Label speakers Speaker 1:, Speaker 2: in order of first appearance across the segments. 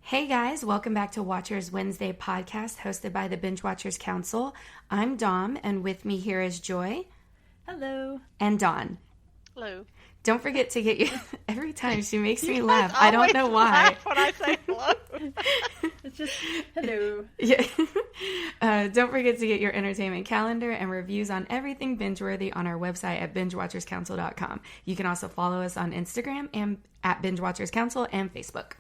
Speaker 1: Hey guys, welcome back to Watchers Wednesday podcast hosted by the Binge Watchers Council. I'm Dom, and with me here is Joy.
Speaker 2: Hello.
Speaker 1: And Dawn.
Speaker 3: Hello.
Speaker 1: Don't forget to get your... Every time she makes me laugh. I don't know why.
Speaker 3: Laugh when I say hello.
Speaker 2: It's just hello.
Speaker 1: Yeah. Don't forget to get your entertainment calendar and reviews on everything bingeworthy on our website at bingewatcherscouncil.com. You can also follow us on Instagram and at Binge Watchers Council and Facebook.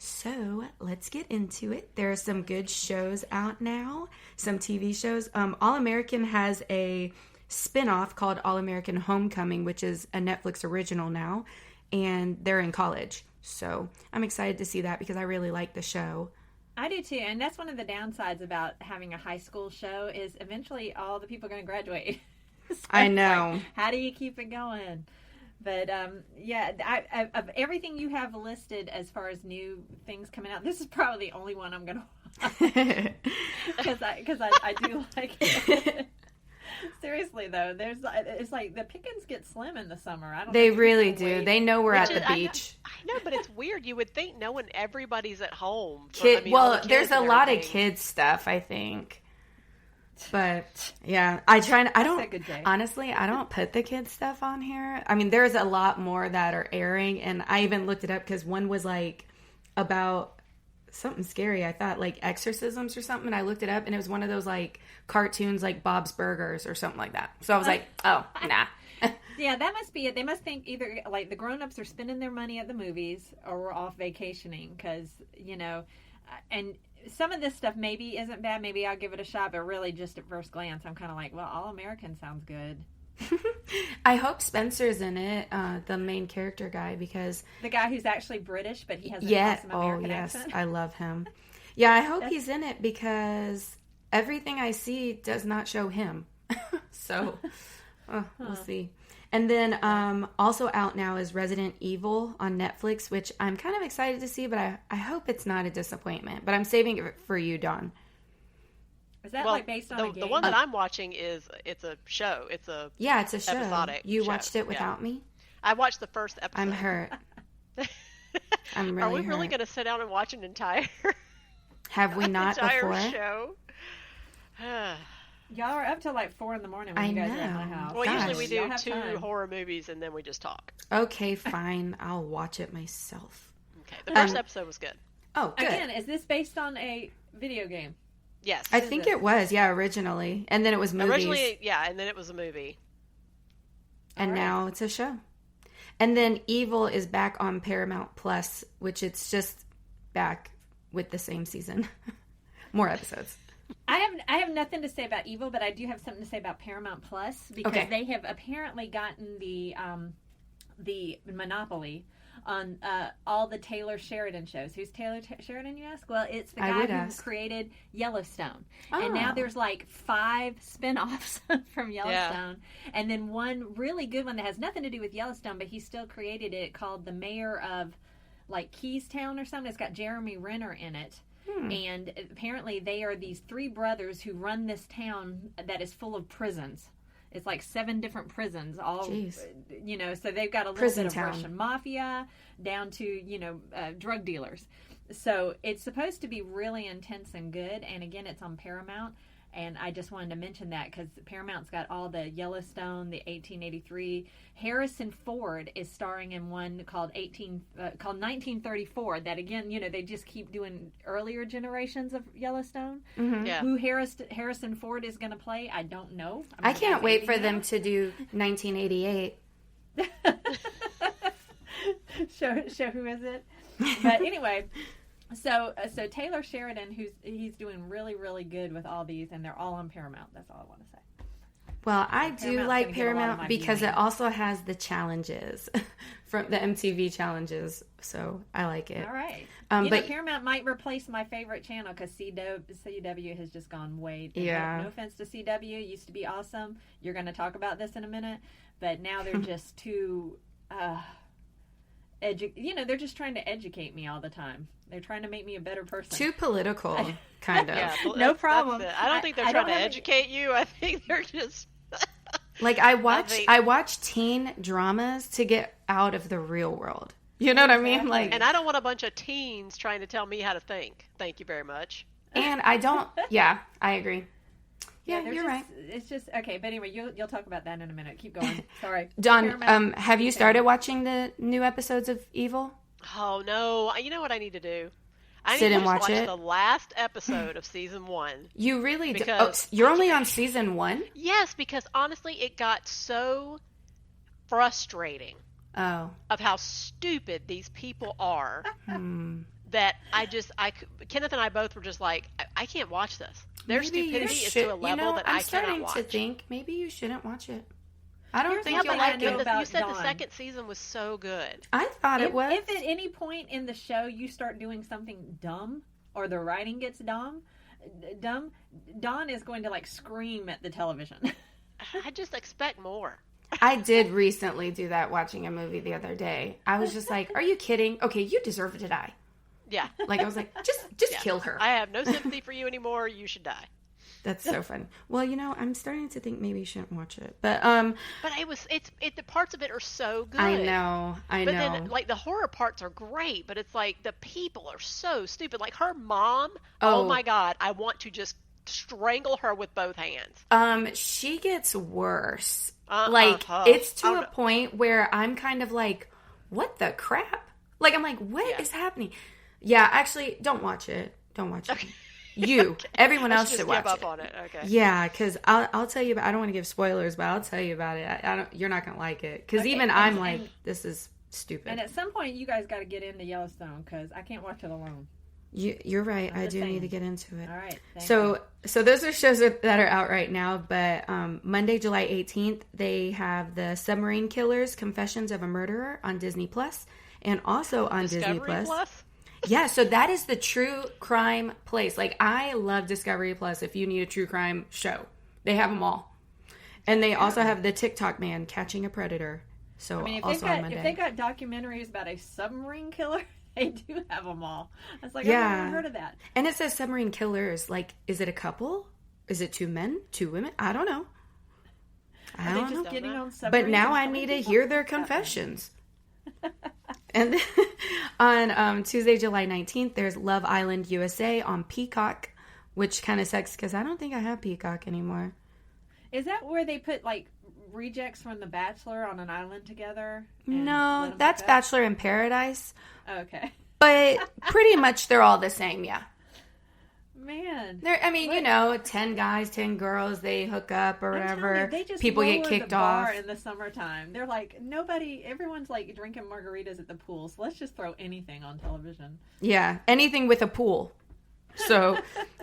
Speaker 1: So let's get into it. There are some good shows out now, some TV shows. All American has a spinoff called All American Homecoming, which is a Netflix original now, and they're in college. So I'm excited to see that because I really like the show.
Speaker 2: I do too, and that's one of the downsides about having a high school show is eventually all the people are going to graduate. So
Speaker 1: I know.
Speaker 2: Like, how do you keep it going? But yeah, of everything you have listed as far as new things coming out, this is probably the only one I'm going to watch because I do like it. Seriously though, it's like the pickings get slim in the summer.
Speaker 1: They really do. They know we're at the beach.
Speaker 3: I know, but it's weird. You would think knowing everybody's at home.
Speaker 1: There's a lot of kids stuff, I think. But yeah, honestly, I don't put the kids stuff on here. I mean, there's a lot more that are airing, and I even looked it up because one was like about something scary. I thought like exorcisms or something. And I looked it up, and it was one of those like cartoons, like Bob's Burgers or something like that. So I was like, oh, nah.
Speaker 2: Yeah, that must be it. They must think either like the grown-ups are spending their money at the movies or we're off vacationing because, and some of this stuff maybe isn't bad. Maybe I'll give it a shot, but really just at first glance, I'm kind of like, well, All American sounds good.
Speaker 1: I hope Spencer's in it, the main character guy, because...
Speaker 2: The guy who's actually British, but he has an awesome American accent.
Speaker 1: I love him. Yeah, I hope he's in it because everything I see does not show him. So, we'll see. And then also out now is Resident Evil on Netflix, which I'm kind of excited to see, but I hope it's not a disappointment. But I'm saving it for you, Dawn.
Speaker 2: Is that like based on a game?
Speaker 3: The one that I'm watching it's a show. It's a
Speaker 1: show.
Speaker 3: Episodic
Speaker 1: You
Speaker 3: show.
Speaker 1: watched it without me?
Speaker 3: I watched the first episode.
Speaker 1: I'm hurt. I'm really
Speaker 3: Are we
Speaker 1: hurt.
Speaker 3: really going to sit down and watch an entire
Speaker 1: Have we not before?
Speaker 3: show?
Speaker 2: Y'all are up till like 4 a.m. when you guys are at my house.
Speaker 3: Well,
Speaker 1: Gosh.
Speaker 3: usually we do 2 horror movies and then we just talk.
Speaker 1: Okay, fine. I'll watch it myself.
Speaker 3: Okay. The first episode was good.
Speaker 1: Oh, good.
Speaker 2: Again, is this based on a video game?
Speaker 3: Yes.
Speaker 1: I think it was, originally. And then it was movies.
Speaker 3: Originally, and then it was a movie.
Speaker 1: And now it's a show. And then Evil is back on Paramount Plus, which it's just back with the same season. More episodes.
Speaker 2: I have nothing to say about Evil, but I do have something to say about Paramount Plus because they have apparently gotten the monopoly on all the Taylor Sheridan shows. Who's Taylor Sheridan, you ask? Well, it's the guy who created Yellowstone. Oh. And now there's like 5 spinoffs from Yellowstone. Yeah. And then one really good one that has nothing to do with Yellowstone, but he still created it, called The Mayor of like Keystown or something. It's got Jeremy Renner in it. And apparently they are these 3 brothers who run this town that is full of prisons. It's like 7 different prisons, all, so they've got a little bit of Russian mafia down to, drug dealers. So it's supposed to be really intense and good. And again, it's on Paramount. And I just wanted to mention that because Paramount's got all the Yellowstone, the 1883. Harrison Ford is starring in one called 1934. That again, they just keep doing earlier generations of Yellowstone.
Speaker 1: Mm-hmm.
Speaker 3: Yeah.
Speaker 2: Who Harrison Ford is going to play, I don't know.
Speaker 1: I can't wait for them to do 1988.
Speaker 2: show who is it? But anyway. So Taylor Sheridan, he's doing really, really good with all these, and they're all on Paramount. That's all I want to say.
Speaker 1: Well, I do like Paramount because it also has the challenges from the MTV challenges, so I like it.
Speaker 2: All right. But Paramount might replace my favorite channel because CW has just gone way. No offense to CW, used to be awesome. You're going to talk about this in a minute, but now they're just too. They're just trying to educate me all the time. They're trying to make me a better person.
Speaker 1: Too political, kind of.
Speaker 3: Yeah,
Speaker 2: no problem.
Speaker 3: I don't think they're trying to educate you. I think they're just...
Speaker 1: Like, I watch teen dramas to get out of the real world. You know what I mean? Like,
Speaker 3: And I don't want a bunch of teens trying to tell me how to think. Thank you very much.
Speaker 1: and I don't. Yeah, I agree. Yeah, you're right.
Speaker 2: It's just okay, but anyway, you'll talk about that in a minute. Keep going. Sorry,
Speaker 1: Dawn. Have you started watching the new episodes of Evil?
Speaker 3: Oh no! You know what I need to do? I
Speaker 1: Sit
Speaker 3: need
Speaker 1: and
Speaker 3: to
Speaker 1: watch
Speaker 3: watch
Speaker 1: it?
Speaker 3: the last episode of season 1.
Speaker 1: You really do. Oh,
Speaker 3: Because
Speaker 1: you're only on season 1?
Speaker 3: Yes, because honestly, it got so frustrating
Speaker 1: Oh.
Speaker 3: of how stupid these people are that Kenneth and I both were just like, I can't watch this. Their
Speaker 1: Maybe you
Speaker 3: stupidity is
Speaker 1: should-
Speaker 3: to a level that I cannot watch.
Speaker 1: I'm starting to think maybe you shouldn't watch it. I don't think
Speaker 3: Yeah,
Speaker 1: you'll
Speaker 3: but
Speaker 1: like it.
Speaker 3: you said the second season was so good.
Speaker 1: I thought it was.
Speaker 2: If at any point in the show you start doing something dumb or the writing gets dumb, Dawn is going to like scream at the television.
Speaker 3: I just expect more.
Speaker 1: I did recently do that watching a movie the other day. I was just like, are you kidding? Okay, you deserve to die.
Speaker 3: Yeah.
Speaker 1: Like, I was like, just kill her.
Speaker 3: I have no sympathy for you anymore. You should die.
Speaker 1: That's so fun. Well, I'm starting to think maybe you shouldn't watch it. But
Speaker 3: the parts of it are so good.
Speaker 1: I know.
Speaker 3: But then, like, the horror parts are great, but it's like the people are so stupid. Like, her mom, oh my God, I want to just strangle her with both hands.
Speaker 1: She gets worse. It's to a point where I'm kind of like, what the crap? Like, I'm like, what is happening? Yeah, actually, don't watch it. Don't watch it.
Speaker 3: Okay.
Speaker 1: Everyone else should
Speaker 3: just
Speaker 1: watch
Speaker 3: give up
Speaker 1: it.
Speaker 3: on it. Okay.
Speaker 1: Yeah, because I'll tell you. I don't want to give spoilers, but I'll tell you about it. I don't. You're not gonna like it because even I'm like, this is stupid.
Speaker 2: And at some point, you guys got to get into Yellowstone because I can't watch it alone.
Speaker 1: You're right. I do need to get into it.
Speaker 2: All right.
Speaker 1: So those are shows that are out right now. But Monday, July 18th, they have the Submarine Killers: Confessions of a Murderer on Disney Plus, and also on Discovery Plus. Yeah, so that is the true crime place. Like, I love Discovery Plus if you need a true crime show. They have them all. And they also have the TikTok Man Catching a Predator. So, also on Monday.
Speaker 2: If they got documentaries about a submarine killer, they do have them all. I was like, I've never heard of that.
Speaker 1: And it says submarine killers. Like, is it a couple? Is it 2 men? 2 women? I don't know.
Speaker 2: Are they just getting on submarines?
Speaker 1: But now I need to hear their confessions. And then on Tuesday, July 19th, there's Love Island USA on Peacock, which kind of sucks because I don't think I have Peacock anymore.
Speaker 2: Is that where they put, like, rejects from The Bachelor on an island together?
Speaker 1: No, that's Bachelor in Paradise.
Speaker 2: Okay.
Speaker 1: But pretty much they're all the same, yeah.
Speaker 2: Man.
Speaker 1: 10 guys, 10 girls, they hook up or whatever.
Speaker 2: They just
Speaker 1: people get kicked off
Speaker 2: in the summertime. They're like, everyone's like drinking margaritas at the pool, so let's just throw anything on television.
Speaker 1: Yeah, anything with a pool. So,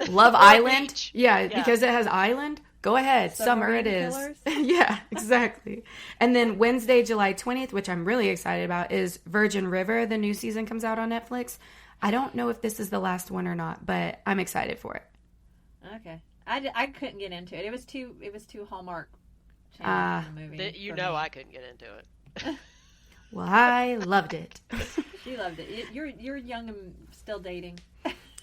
Speaker 1: Love Island. Yeah, because it has island. Go ahead. Summer it is. Yeah, exactly. And then Wednesday, July 20th, which I'm really excited about, is Virgin River. The new season comes out on Netflix. I don't know if this is the last one or not, but I'm excited for it.
Speaker 2: Okay. I couldn't get into it. It was too Hallmark channel in the movie.
Speaker 3: I couldn't get into it.
Speaker 1: Well, I loved it.
Speaker 2: She loved it. You're young and still dating.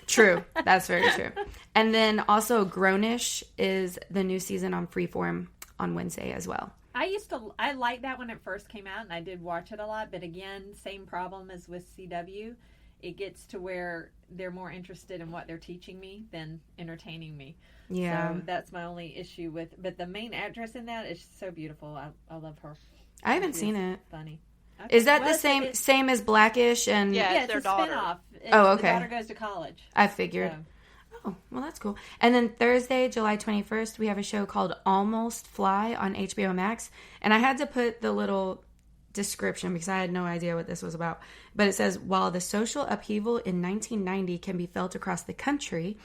Speaker 1: True. That's very true. And then also Grownish is the new season on Freeform on Wednesday as well.
Speaker 2: I liked that when it first came out, and I did watch it a lot, but again, same problem as with CW. It gets to where they're more interested in what they're teaching me than entertaining me.
Speaker 1: Yeah.
Speaker 2: So that's my only issue with, but the main actress in that is so beautiful. I love her.
Speaker 1: I haven't seen it.
Speaker 2: Funny. Okay.
Speaker 1: Is that the same as Blackish? And
Speaker 3: yeah,
Speaker 2: it's
Speaker 3: their
Speaker 2: a
Speaker 3: daughter.
Speaker 2: spinoff.
Speaker 1: Okay.
Speaker 2: The daughter goes to college.
Speaker 1: I figured.
Speaker 2: So.
Speaker 1: Oh, well, that's cool. And then Thursday, July 21st, we have a show called Almost Fly on HBO Max. And I had to put the little description because I had no idea what this was about. But it says, while the social upheaval in 1990 can be felt across the country,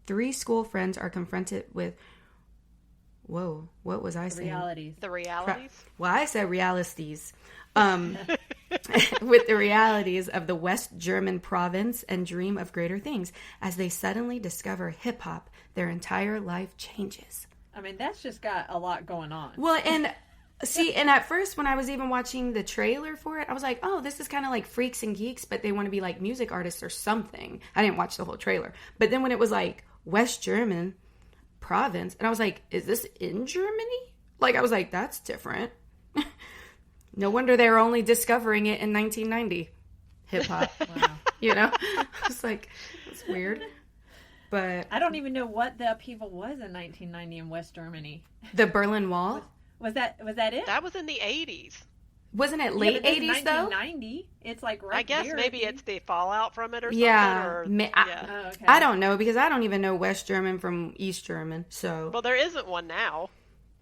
Speaker 1: 3 school friends are confronted with... Whoa, what was I saying?
Speaker 2: The
Speaker 3: realities?
Speaker 1: Well, I said realities. With the realities of the West German province and dream of greater things. As they suddenly discover hip-hop, their entire life changes.
Speaker 2: I mean, that's just got a lot going on.
Speaker 1: Well, and at first when I was even watching the trailer for it, I was like, oh, this is kind of like Freaks and Geeks, but they want to be like music artists or something. I didn't watch the whole trailer. But then when it was like West German province, and I was like, is this in Germany? Like, I was like, that's different. No wonder they were only discovering it in 1990. hip hop.
Speaker 2: Wow.
Speaker 1: You know, it's like, it's weird. But
Speaker 2: I don't even know what the upheaval was in 1990 in West Germany.
Speaker 1: the Berlin Wall,
Speaker 2: Was that it?
Speaker 3: That was in the 80s.
Speaker 1: wasn't it late
Speaker 2: but this is
Speaker 1: 80s though?
Speaker 2: 1990. It's like right
Speaker 3: I guess
Speaker 2: there,
Speaker 3: maybe it's the fallout from it or something.
Speaker 1: Yeah.
Speaker 3: Or,
Speaker 1: yeah.
Speaker 2: Oh, okay.
Speaker 1: I don't know because I don't even know West German from East German. So.
Speaker 3: Well, there isn't one now.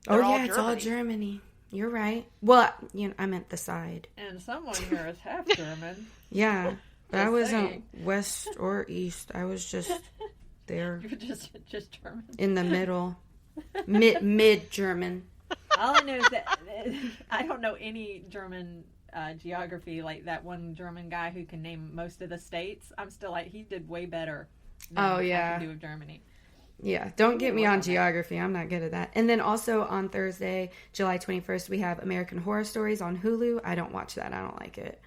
Speaker 1: Oh
Speaker 3: They're
Speaker 1: yeah, it's all Germany. You're right. Well, I meant the side.
Speaker 2: And someone here is half German.
Speaker 1: Yeah, but I
Speaker 2: Just
Speaker 1: wasn't
Speaker 2: saying.
Speaker 1: west or east. I was just there
Speaker 2: You're just German.
Speaker 1: in the middle, mid German.
Speaker 2: All I know is that I don't know any German geography like that one German guy who can name most of the states. I'm still like, he did way better than
Speaker 1: Oh,
Speaker 2: I
Speaker 1: yeah.
Speaker 2: can do with Germany.
Speaker 1: Yeah, don't get me on geography. I'm not good at that. And then also on Thursday, July 21st, we have American Horror Stories on Hulu. I don't watch that. I don't like it.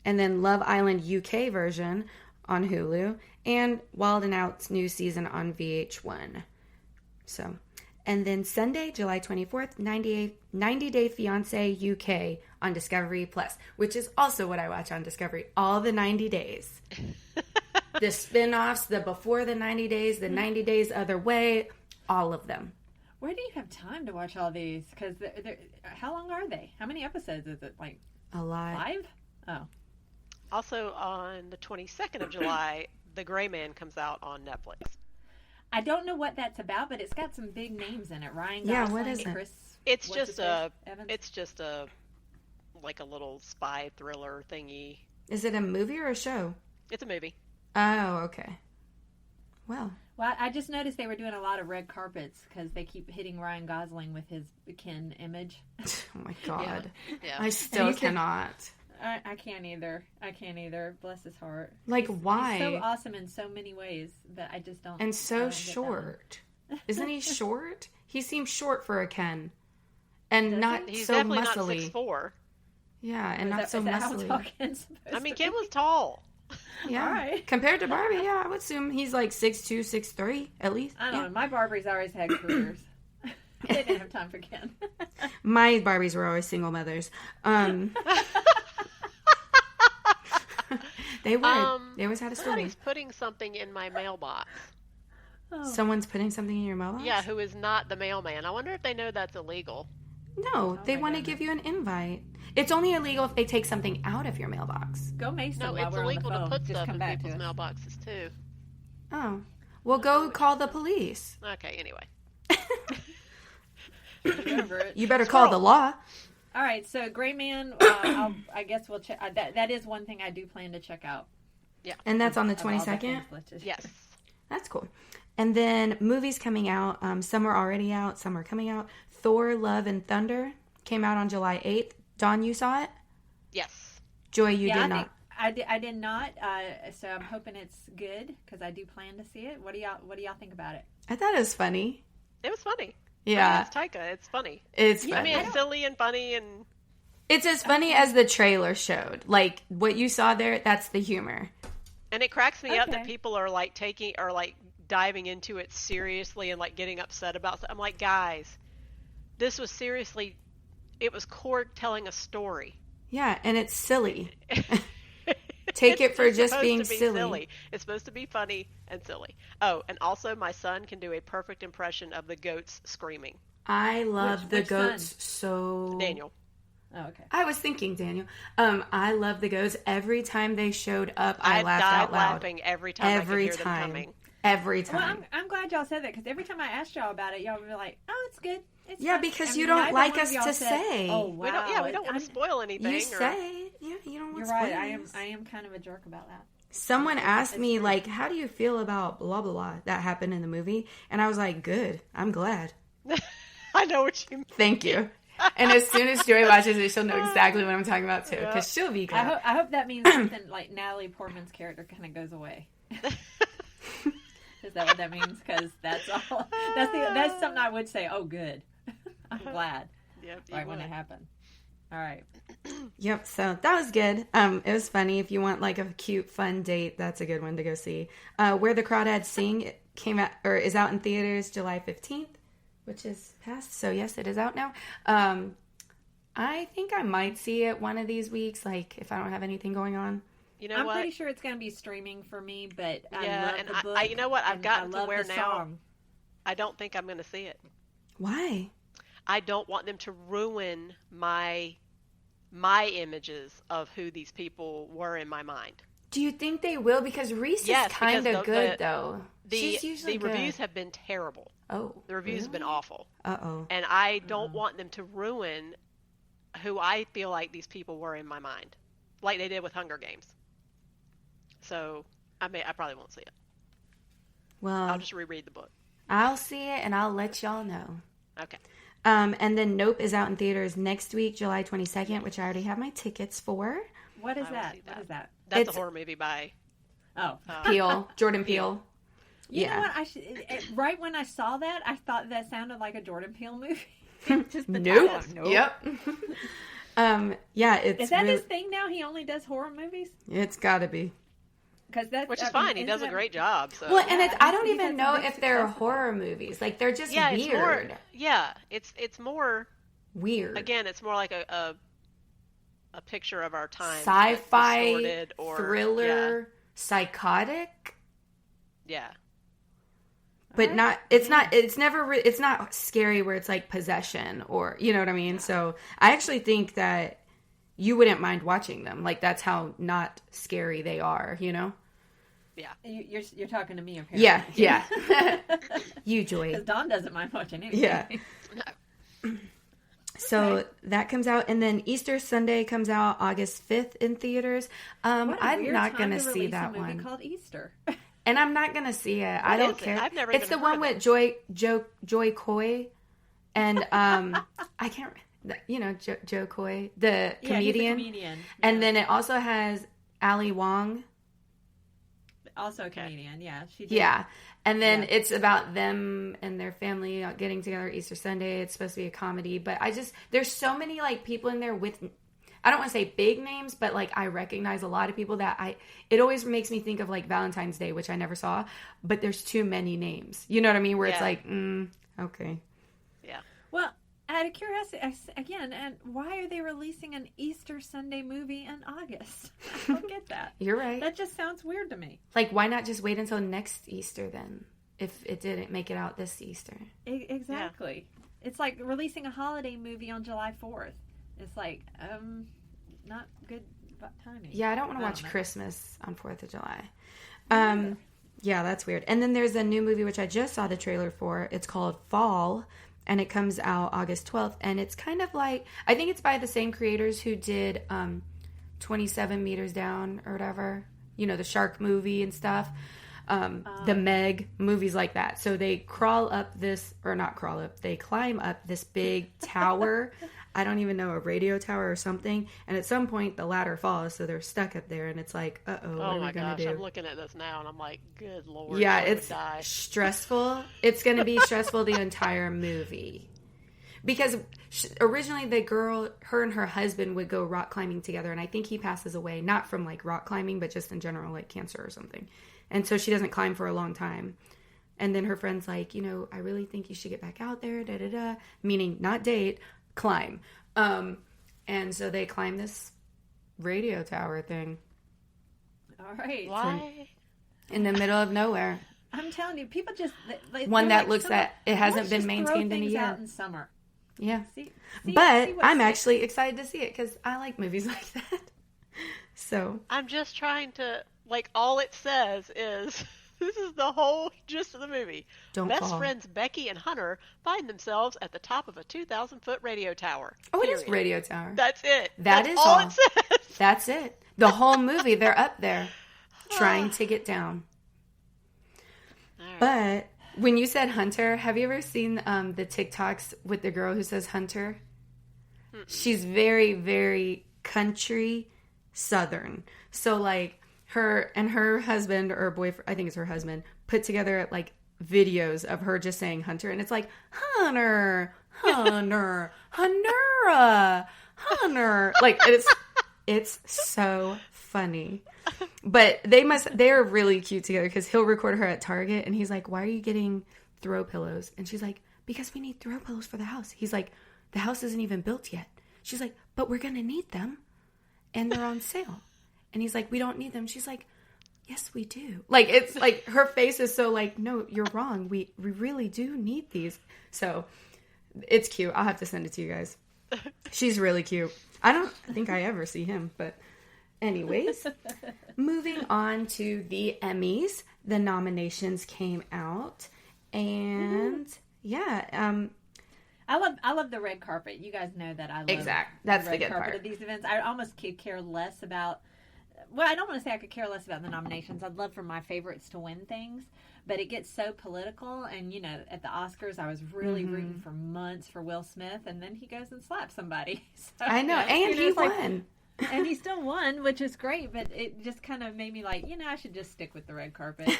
Speaker 1: And then Love Island UK version on Hulu. And Wild 'N Out's new season on VH1. So, and then Sunday, July 24th, 90 Day Fiancé UK on Discovery Plus, which is also what I watch on Discovery. All the 90 days. The spin-offs, the before the 90 days, the 90 days other way, all of them.
Speaker 2: Where do you have time to watch all these? Because how long are they? How many episodes is it? Like
Speaker 1: A lot.
Speaker 2: 5? Oh.
Speaker 3: Also, on the 22nd of July, The Gray Man comes out on Netflix.
Speaker 2: I don't know what that's about, but it's got some big names in it. Ryan Gosling,
Speaker 1: Yeah, what is it?
Speaker 2: Chris.
Speaker 3: It's
Speaker 2: what's his
Speaker 3: just a,
Speaker 2: face? Evans?
Speaker 3: it's just a, like a little spy thriller thingy.
Speaker 1: Is it a movie or a show?
Speaker 3: It's a movie.
Speaker 1: Oh, okay. Well,
Speaker 2: Well, I just noticed they were doing a lot of red carpets because they keep hitting Ryan Gosling with his Ken image.
Speaker 1: oh my God.
Speaker 3: Yeah.
Speaker 1: I still
Speaker 2: And you said-
Speaker 1: cannot.
Speaker 2: I can't either. I can't either. Bless his heart.
Speaker 1: Like, why?
Speaker 2: He's so awesome in so many ways, but I just don't.
Speaker 1: And
Speaker 2: I
Speaker 1: so
Speaker 2: don't get that one.
Speaker 1: short. Isn't he short? He seems short for a Ken. And not
Speaker 3: He's
Speaker 1: so
Speaker 3: definitely
Speaker 1: muscly.
Speaker 3: not 6'4".
Speaker 1: Yeah, and
Speaker 2: Is
Speaker 1: not
Speaker 2: that-
Speaker 1: so
Speaker 2: is that how
Speaker 1: muscly.
Speaker 2: tall Ken's supposed
Speaker 3: I mean,
Speaker 2: to
Speaker 3: Ken
Speaker 2: be?
Speaker 3: was tall.
Speaker 1: Yeah.
Speaker 2: All right.
Speaker 1: Compared to Barbie, yeah, I would assume he's like 6'2", 6'3", at least.
Speaker 2: I don't
Speaker 1: Yeah.
Speaker 2: know. My Barbies always had careers. They didn't have time for Ken.
Speaker 1: My Barbies were always single mothers. They were. They always had a story.
Speaker 3: Somebody's putting something in my mailbox.
Speaker 1: Someone's putting something in your mailbox?
Speaker 3: Yeah, who is not the mailman. I wonder if they know that's illegal.
Speaker 1: No, they
Speaker 2: my
Speaker 1: want to
Speaker 2: goodness.
Speaker 1: give you an invite. It's only illegal if they take something out of your mailbox.
Speaker 2: Go Mason
Speaker 3: No,
Speaker 2: while
Speaker 3: it's
Speaker 2: we're
Speaker 3: illegal
Speaker 2: on the
Speaker 3: to
Speaker 2: phone.
Speaker 3: put
Speaker 2: Just
Speaker 3: stuff
Speaker 2: come
Speaker 3: in
Speaker 2: back
Speaker 3: people's
Speaker 2: to us.
Speaker 3: mailboxes, too.
Speaker 1: Oh. Well, go call the police.
Speaker 3: Okay, anyway.
Speaker 2: Get over it.
Speaker 1: You better call the law.
Speaker 2: All right, so Gray Man, I guess we'll check. That is one thing I do plan to check out.
Speaker 1: And that's on the
Speaker 2: of all the
Speaker 1: 22nd?
Speaker 2: things listed.
Speaker 3: Yes.
Speaker 1: That's cool. And then movies coming out. Some are already out. Some are coming out. Thor, Love, and Thunder came out on July 8th. Dawn, you saw it?
Speaker 3: Yes.
Speaker 1: Joy, you did
Speaker 2: I
Speaker 1: not.
Speaker 2: I did not. So I'm hoping it's good because I do plan to see it. What do y'all think about it?
Speaker 1: I thought it was funny.
Speaker 3: It was funny.
Speaker 1: Yeah.
Speaker 3: It's Taika. It's funny.
Speaker 1: It's
Speaker 3: I
Speaker 1: funny.
Speaker 3: mean, it's silly and funny and...
Speaker 1: It's as funny as the trailer showed. Like, what you saw there, that's the humor.
Speaker 3: And it cracks me up
Speaker 2: Okay.
Speaker 3: that people are like diving into it seriously and like getting upset about stuff. I'm like, guys, this was seriously, it was Korg telling a story.
Speaker 1: Yeah, and it's silly. Take it for just
Speaker 3: supposed
Speaker 1: being
Speaker 3: to be
Speaker 1: silly.
Speaker 3: It's supposed to be funny and silly. Oh, and also my son can do a perfect impression of the goats screaming.
Speaker 1: I love the
Speaker 2: Which
Speaker 1: goats so...
Speaker 3: Daniel.
Speaker 2: Oh, okay.
Speaker 1: I was thinking, Daniel. I love the goats. Every time they showed up, I laughed
Speaker 3: died
Speaker 1: out loud.
Speaker 3: laughing every time I could hear them coming.
Speaker 1: Every
Speaker 2: Well,
Speaker 1: time.
Speaker 2: I'm glad y'all said that because every time I asked y'all about it, y'all were like, "Oh, it's good." It's
Speaker 1: Yeah,
Speaker 2: fine."
Speaker 1: because
Speaker 2: I
Speaker 1: you
Speaker 2: mean,
Speaker 1: don't
Speaker 2: neither
Speaker 1: like
Speaker 2: one of
Speaker 1: us
Speaker 2: y'all
Speaker 1: to
Speaker 2: said,
Speaker 1: say.
Speaker 2: "Oh, wow."
Speaker 3: We don't want to spoil anything.
Speaker 1: You
Speaker 3: or-
Speaker 1: say, yeah, you don't want
Speaker 2: You're
Speaker 1: to
Speaker 2: right.
Speaker 1: spoilers.
Speaker 2: I am kind of a jerk about that.
Speaker 1: Someone asked
Speaker 2: It's
Speaker 1: me,
Speaker 2: true.
Speaker 1: like, how do you feel about blah, blah, blah that happened in the movie? And I was like, good. I'm glad.
Speaker 3: I know what you mean.
Speaker 1: Thank you. And as soon as Joy watches it, she'll know exactly what I'm talking about, too. Because she'll be glad.
Speaker 2: I hope that means something like Natalie Portman's character kind of goes away. Is that what that means? Because that's all. That's something I would say. Oh, good. I'm glad.
Speaker 3: Yep, you
Speaker 2: Right when
Speaker 3: would.
Speaker 2: it happened. All right.
Speaker 1: Yep, so that was good. It was funny. If you want like a cute, fun date, that's a good one to go see. Where the Crawdads Sing it came out or is out in theaters July 15th, which is past. So yes, it is out now. I think I might see it one of these weeks, like if I don't have anything going on.
Speaker 3: You know
Speaker 2: I'm
Speaker 3: what?
Speaker 2: pretty sure it's going to be streaming for me, but
Speaker 3: Yeah,
Speaker 2: I love
Speaker 3: and
Speaker 2: the book.
Speaker 3: you know what? I've gotten to where
Speaker 2: the
Speaker 3: now
Speaker 2: song.
Speaker 3: I don't think I'm going to see it.
Speaker 1: Why?
Speaker 3: I don't want them to ruin my images of who these people were in my mind.
Speaker 1: Do you think they will? Because Reese is kind of good, though. She's usually
Speaker 3: the reviews have been terrible.
Speaker 1: Oh,
Speaker 3: the reviews have been
Speaker 1: really?
Speaker 3: awful.
Speaker 1: Uh-oh.
Speaker 3: And I don't want them to ruin who I feel like these people were in my mind, like they did with Hunger Games. So I probably won't see it.
Speaker 1: Well,
Speaker 3: I'll just reread the book.
Speaker 1: I'll see it and I'll let y'all know.
Speaker 3: Okay.
Speaker 1: And then Nope is out in theaters next week, July 22nd, which I already have my tickets for.
Speaker 2: What is that? What is that?
Speaker 3: That's a horror movie by
Speaker 1: Peele, Jordan Peele.
Speaker 2: You know what? Right when I saw that, I thought that sounded like a Jordan Peele movie. Just the
Speaker 1: Nope.
Speaker 2: title.
Speaker 1: Yep. Yeah, it's
Speaker 2: Is that his thing now? He only does horror movies?
Speaker 1: It's got to be.
Speaker 3: Which is fine. He does a great job. So.
Speaker 1: Well, and I don't even know if they're horror movies. Like, they're just weird.
Speaker 3: It's more
Speaker 1: weird.
Speaker 3: Again, it's more like a picture of our time.
Speaker 1: Sci-fi, thriller, psychotic.
Speaker 3: Yeah.
Speaker 1: But it's not scary where it's like possession or, you know what I mean? Yeah. So I actually think that you wouldn't mind watching them. Like, that's how not scary they are, you know?
Speaker 3: Yeah.
Speaker 2: You're talking to me, apparently.
Speaker 1: Yeah. You, Joy.
Speaker 2: Because Dawn doesn't mind watching anything.
Speaker 1: Yeah. So that comes out, and then Easter Sunday comes out August 5th in theaters. I'm not going to see that one.
Speaker 2: It's a movie called Easter.
Speaker 1: And I'm not going to see it. I don't care.
Speaker 3: I've never
Speaker 1: It's the one with Joy Coy, and I can't. Joe Coy, the comedian.
Speaker 2: He's a comedian.
Speaker 1: And then it also has Ali Wong.
Speaker 2: Also a comedian, yeah. She did.
Speaker 1: Yeah. And then it's about them and their family getting together Easter Sunday. It's supposed to be a comedy. But there's so many, like, people in there with, I don't want to say big names, but, like, I recognize a lot of people that it always makes me think of, like, Valentine's Day, which I never saw. But there's too many names. You know what I mean? Where it's like, okay.
Speaker 3: Yeah.
Speaker 2: Well, out of curiosity, again, and why are they releasing an Easter Sunday movie in August? I don't get that.
Speaker 1: You're right.
Speaker 2: That just sounds weird to me.
Speaker 1: Like, why not just wait until next Easter then, if it didn't make it out this Easter?
Speaker 2: Exactly. Yeah. It's like releasing a holiday movie on July 4th. It's like, not good timing.
Speaker 1: Yeah, I don't want to watch Christmas on 4th of July. Yeah, that's weird. And then there's a new movie, which I just saw the trailer for. It's called Fall. And it comes out August 12th. And it's kind of like, I think it's by the same creators who did 27 Meters Down or whatever. You know, the shark movie and stuff. The Meg, movies like that. So they climb up this big tower. I don't even know, a radio tower or something. And at some point, the ladder falls, so they're stuck up there. And it's like, what are we going to do?
Speaker 3: I'm looking at this now, and I'm like, good Lord.
Speaker 1: Yeah, it's stressful. It's going to be stressful the entire movie. Because originally the girl, her and her husband would go rock climbing together. And I think he passes away, not from, like, rock climbing, but just in general, like cancer or something. And so she doesn't climb for a long time. And then her friend's like, I really think you should get back out there, da-da-da. Meaning, not date, climb. And so they climb this radio tower thing.
Speaker 2: All right.
Speaker 3: Why?
Speaker 1: In the middle of nowhere.
Speaker 2: I'm telling you, people just...
Speaker 1: One that looks that it hasn't been maintained in a year.
Speaker 2: Out in summer.
Speaker 1: Yeah.
Speaker 2: See
Speaker 1: but I'm actually excited to see it because I like movies like that. So.
Speaker 3: I'm just trying to... Like, all it says is... This is the whole gist of the movie. Best friends Becky and Hunter find themselves at the top of a 2,000-foot radio tower.
Speaker 1: Oh, it is radio tower.
Speaker 3: That's it.
Speaker 1: That's
Speaker 3: all it says.
Speaker 1: That's it. The whole movie, they're up there trying to get down. Right. But when you said Hunter, have you ever seen the TikToks with the girl who says Hunter? Mm-mm. She's very, very country Southern. So, like, her and her husband or boyfriend, I think it's her husband, put together like videos of her just saying Hunter, and it's like Hunter, Hunter, Hunter, like it's so funny. But they're really cute together because he'll record her at Target and he's like, "Why are you getting throw pillows?" And she's like, "Because we need throw pillows for the house." He's like, "The house isn't even built yet." She's like, "But we're gonna need them, and they're on sale." And he's like, we don't need them. She's like, yes, we do. Like, it's like her face is so like, no, you're wrong. We really do need these. So it's cute. I'll have to send it to you guys. She's really cute. I don't think I ever see him, but anyways, moving on to the Emmys. The nominations came out, and
Speaker 2: I love the red carpet. You guys know that I love
Speaker 1: That's
Speaker 2: the
Speaker 1: the
Speaker 2: red
Speaker 1: good
Speaker 2: carpet
Speaker 1: part
Speaker 2: of these events. I almost could care less about. Well, I don't want to say I could care less about the nominations. I'd love for my favorites to win things, but it gets so political. And at the Oscars, I was really rooting for months for Will Smith, and then he goes and slaps somebody. So,
Speaker 1: I know, and he won.
Speaker 2: And he still won, which is great, but it just kind of made me like, I should just stick with the red carpet.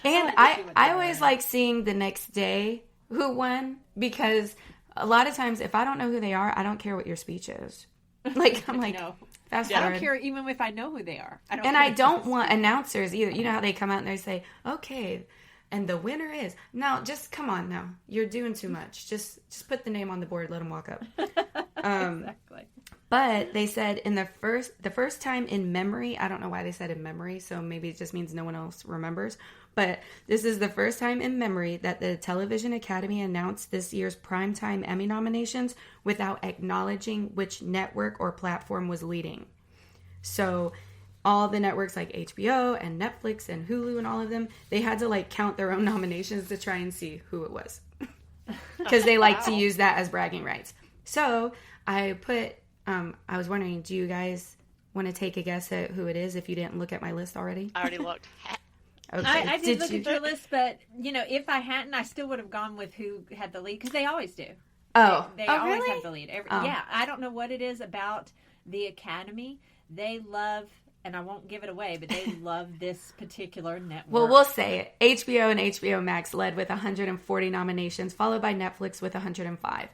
Speaker 1: And I always like seeing the next day who won, because a lot of times if I don't know who they are, I don't care what your speech is. Like, I'm like, fast forward.
Speaker 2: I don't care even if I know who they are.
Speaker 1: I don't want announcers either. You know how they come out and they say, okay, and the winner is. No, just come on now. You're doing too much. Just put the name on the board, let them walk up.
Speaker 2: Exactly.
Speaker 1: But they said the first time in memory, I don't know why they said in memory, so maybe it just means no one else remembers, but this is the first time in memory that the Television Academy announced this year's Primetime Emmy nominations without acknowledging which network or platform was leading. So all the networks like HBO and Netflix and Hulu and all of them, they had to like count their own nominations to try and see who it was. Because they like to use that as bragging rights. So I was wondering, do you guys want to take a guess at who it is if you didn't look at my list already?
Speaker 3: I already looked.
Speaker 2: Okay. I did look at your list, but, if I hadn't, I still would have gone with who had the lead, because they always do.
Speaker 1: Oh.
Speaker 2: They always
Speaker 1: really?
Speaker 2: have the lead. Yeah, I don't know what it is about the Academy. They love, and I won't give it away, but they love this particular network.
Speaker 1: Well, we'll say it. HBO and HBO Max led with 140 nominations, followed by Netflix with 105.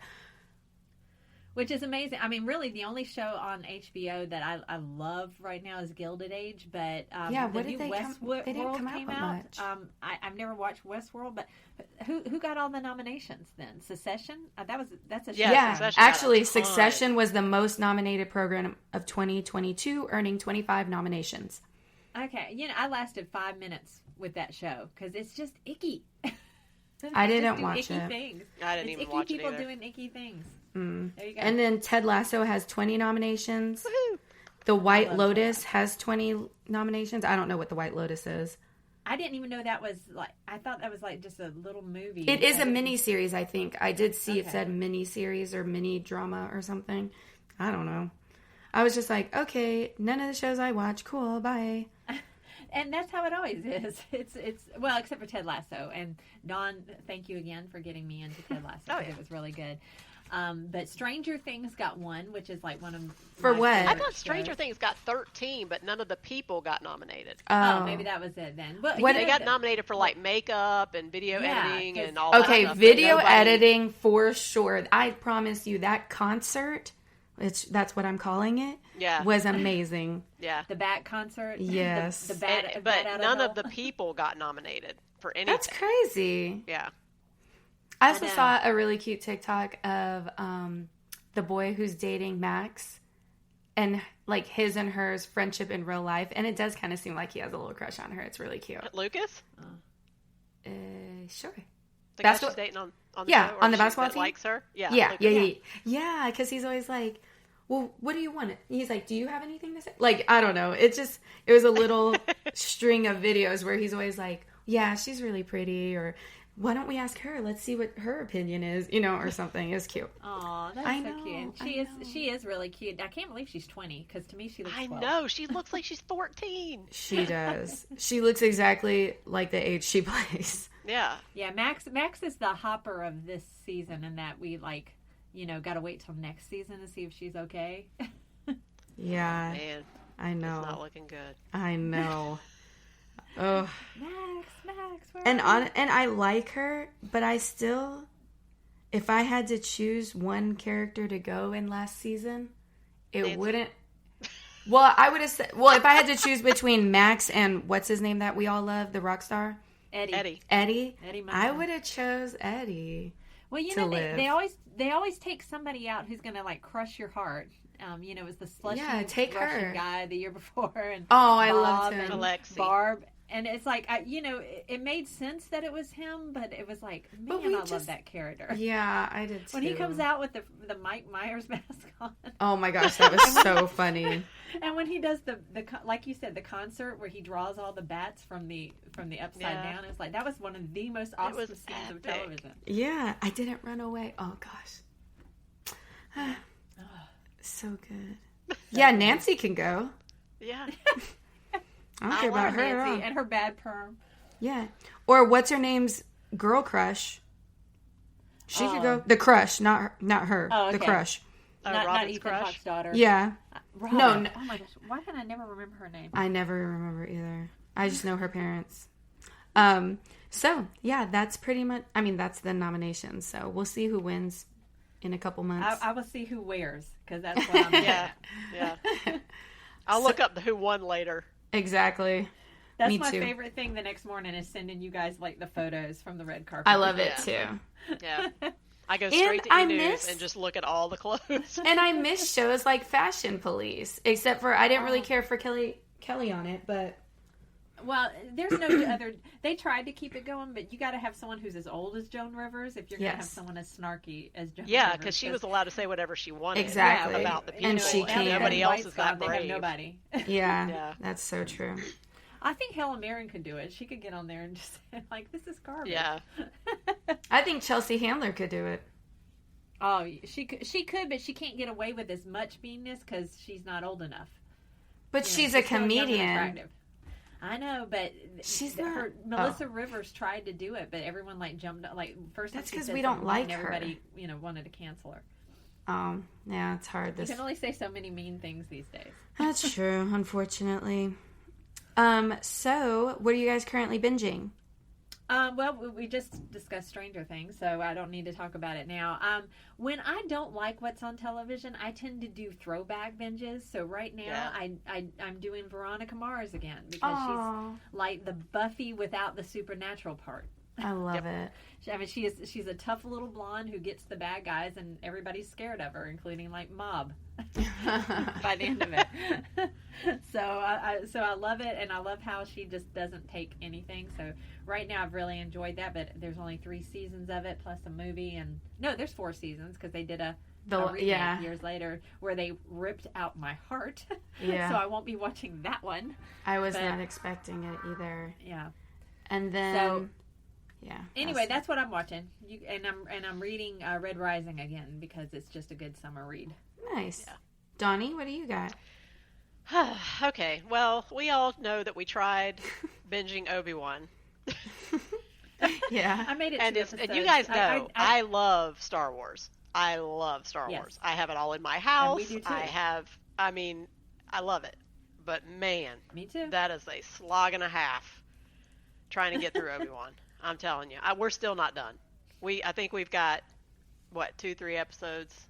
Speaker 2: Which is amazing. I mean, really, the only show on HBO that I love right now is Gilded Age. But
Speaker 1: what
Speaker 2: the new Westworld came out. I've never watched Westworld, but who got all the nominations then? Secession? That's a show.
Speaker 1: Yeah, actually, Succession was the most nominated program of 2022, earning 25 nominations.
Speaker 2: Okay, I lasted 5 minutes with that show because it's just icky.
Speaker 1: I didn't watch it.
Speaker 2: Things.
Speaker 3: I didn't even watch it either.
Speaker 2: Icky people doing icky things. There you go.
Speaker 1: And then Ted Lasso has 20 nominations.
Speaker 3: Woohoo!
Speaker 1: The White Lotus has 20 nominations. I don't know what The White Lotus is.
Speaker 2: I didn't even know that was like. I thought that was like just a little movie.
Speaker 1: It is a mini series, I think. I did see it said mini series or mini drama or something. I don't know. I was just like, okay, none of the shows I watch. Cool, bye.
Speaker 2: And that's how it always is. It's well, except for Ted Lasso. And Dawn, thank you again for getting me into Ted Lasso. It was really good. But Stranger Things got one, which is like one of
Speaker 1: for what?
Speaker 3: I thought Stranger Things got 13, but none of the people got nominated.
Speaker 2: Oh, maybe that was it then. Well,
Speaker 3: they got nominated for like makeup and video editing and all.
Speaker 1: Okay,
Speaker 3: that stuff,
Speaker 1: video editing for sure. I promise you that concert. That's what I'm calling it.
Speaker 3: Yeah,
Speaker 1: was amazing.
Speaker 3: Yeah,
Speaker 2: the Bat concert.
Speaker 1: Yes,
Speaker 3: but none of the people got nominated for anything.
Speaker 1: That's crazy.
Speaker 3: Yeah.
Speaker 1: I also saw a really cute TikTok of the boy who's dating Max and like his and her's friendship in real life. And it does kind of seem like he has a little crush on her. It's really cute.
Speaker 3: Lucas?
Speaker 1: Sure.
Speaker 3: The guy she's dating on the show,
Speaker 1: on the basketball team?
Speaker 3: Likes her?
Speaker 1: Yeah, because he's always like, well, what do you want? He's like, do you have anything to say? Like, I don't know. It was a little string of videos where he's always like, yeah, she's really pretty, or why don't we ask her? Let's see what her opinion is, or something. It's cute.
Speaker 2: Oh, that's so cute. She is really cute. I can't believe she's 20 because to me she looks 12.
Speaker 3: I know. She looks like she's 14.
Speaker 1: She does. She looks exactly like the age she plays.
Speaker 3: Yeah.
Speaker 2: Yeah, Max is the hopper of this season, and that we got to wait till next season to see if she's okay.
Speaker 1: Yeah.
Speaker 3: Man.
Speaker 1: I know.
Speaker 3: It's not looking good.
Speaker 1: I know. Oh,
Speaker 2: Max,
Speaker 1: and I like her, but I still, if I had to choose one character to go in last season, it
Speaker 3: Nancy.
Speaker 1: wouldn't. Well, I would have said. Well, if I had to choose between Max and what's his name that we all love, the rock star,
Speaker 2: Eddie,
Speaker 1: I would have chose Eddie.
Speaker 2: Well, they always take somebody out who's going to like crush your heart. it was the slushy
Speaker 1: take
Speaker 2: Russian
Speaker 1: her
Speaker 2: guy the year before, and
Speaker 1: I
Speaker 2: Bob
Speaker 1: loved him.
Speaker 2: and
Speaker 3: Alexei.
Speaker 2: Barb. And it's like, it made sense that it was him, but it was like, man, I love that character.
Speaker 1: Yeah, I did too.
Speaker 2: When he comes out with the Mike Myers mask on.
Speaker 1: Oh my gosh, that was so funny.
Speaker 2: And when he does the like you said, the concert where he draws all the bats from the upside down, it's like that was one of the most awesome scenes of television.
Speaker 1: Yeah, I didn't run away. Oh gosh, so good. Yeah, Nancy can go.
Speaker 3: Yeah.
Speaker 1: I don't care about her at all.
Speaker 2: And her bad perm.
Speaker 1: Yeah. Or what's her name's girl crush? She could go. The crush, not her. Oh, okay. The crush.
Speaker 2: Not Ethan Hawke's daughter.
Speaker 1: Yeah.
Speaker 2: Robin. No. Oh my gosh. Why can I never remember her name?
Speaker 1: I never remember either. I just know her parents. So, yeah, that's pretty much, that's the nominations. So we'll see who wins in a couple months.
Speaker 2: I will see who wears, because that's what I'm
Speaker 3: Yeah. I'll look up the who won later.
Speaker 1: Exactly.
Speaker 2: That's
Speaker 1: Me
Speaker 2: my
Speaker 1: too.
Speaker 2: favorite thing the next morning is sending you guys like the photos from the red carpet.
Speaker 1: I love it too.
Speaker 3: Yeah. I go straight to E-News and just look at all the clothes.
Speaker 1: And I miss shows like Fashion Police, except for I didn't really care for Kelly on it, but
Speaker 2: well, there's no other. They tried to keep it going, but you got to have someone who's as old as Joan Rivers if you're going to have someone as snarky as Joan Rivers.
Speaker 3: Yeah, because she was allowed to say whatever she wanted.
Speaker 1: Exactly.
Speaker 3: About the people,
Speaker 1: and she can't.
Speaker 3: Nobody else is that
Speaker 2: brave.
Speaker 3: brave.
Speaker 2: They have nobody.
Speaker 1: Yeah, that's so true.
Speaker 2: I think Helen Mirren could do it. She could get on there and just say, like, this is garbage.
Speaker 3: Yeah.
Speaker 1: I think Chelsea Handler could do it.
Speaker 2: Oh, she could, but she can't get away with as much meanness because she's not old enough.
Speaker 1: But she's a comedian.
Speaker 2: I know, but
Speaker 1: she's not.
Speaker 2: Melissa Rivers tried to do it, but everyone jumped first.
Speaker 1: That's because we don't like her.
Speaker 2: Everybody, wanted to cancel her.
Speaker 1: Yeah, it's hard.
Speaker 2: You can only say so many mean things these days.
Speaker 1: That's true, unfortunately. So what are you guys currently binging?
Speaker 2: Well, we just discussed Stranger Things, so I don't need to talk about it now. When I don't like what's on television, I tend to do throwback binges. So right now, I'm doing Veronica Mars again because she's like the Buffy without the supernatural part.
Speaker 1: I love it.
Speaker 2: She's a tough little blonde who gets the bad guys, and everybody's scared of her, including Mob. By the end of it. So I love it, and I love how she just doesn't take anything. So right now I've really enjoyed that, but there's only 3 seasons of it plus a movie, and no, there's 4 seasons because they did a remake years later where they ripped out my heart. Yeah. So I won't be watching that one.
Speaker 1: I was not expecting it either.
Speaker 2: Yeah.
Speaker 1: And then
Speaker 2: Anyway, that's what I'm watching. I'm reading Red Rising again because it's just a good summer read.
Speaker 1: Nice. Yeah. Donnie, what do you got?
Speaker 3: Okay. Well, we all know that we tried binging Obi-Wan.
Speaker 1: Yeah.
Speaker 2: I made it 2 episodes.
Speaker 3: And you guys know I love Star Wars. I love Star Wars. I have it all in my house. And we do too. I love it. But man,
Speaker 2: me too.
Speaker 3: That is a slog and a half trying to get through Obi-Wan. I'm telling you, we're still not done. I think we've got 2-3 episodes.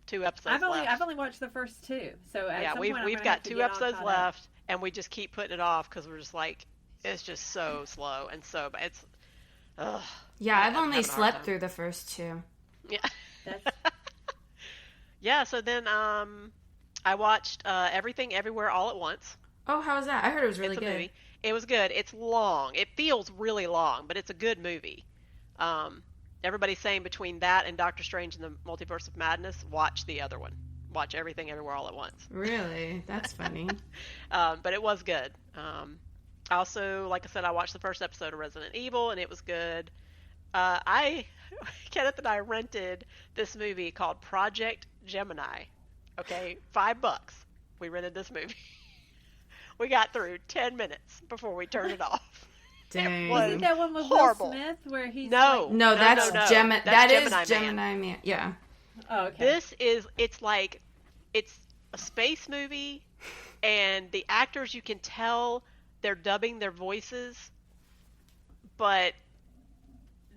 Speaker 3: 2 episodes left.
Speaker 2: I've only watched the first 2, so
Speaker 3: we've got 2 episodes left, and we just keep putting it off because we're just like it's just so slow and so bad. It's
Speaker 1: I've only slept through the first 2.
Speaker 3: Yeah. Yeah. So then I watched Everything Everywhere All at Once.
Speaker 1: Oh, how was that? I heard it was really good.
Speaker 3: Movie. It was good. It's long. It feels really long, but it's a good movie. Everybody's saying between that and Doctor Strange and the Multiverse of Madness, watch the other one. Watch Everything Everywhere All at Once.
Speaker 1: Really? That's funny.
Speaker 3: But it was good. Also, like I said, I watched the first episode of Resident Evil, and it was good. Kenneth and I rented this movie called Project Gemini. Okay, $5. We rented this movie. We got through 10 minutes before we turned it off.
Speaker 1: Dang.
Speaker 2: Isn't that one with
Speaker 3: horrible.
Speaker 2: Will Smith where he's
Speaker 1: No, that's Gemini. That is Gemini Man. Yeah.
Speaker 2: Oh, okay.
Speaker 3: It's a space movie, and the actors, you can tell they're dubbing their voices, but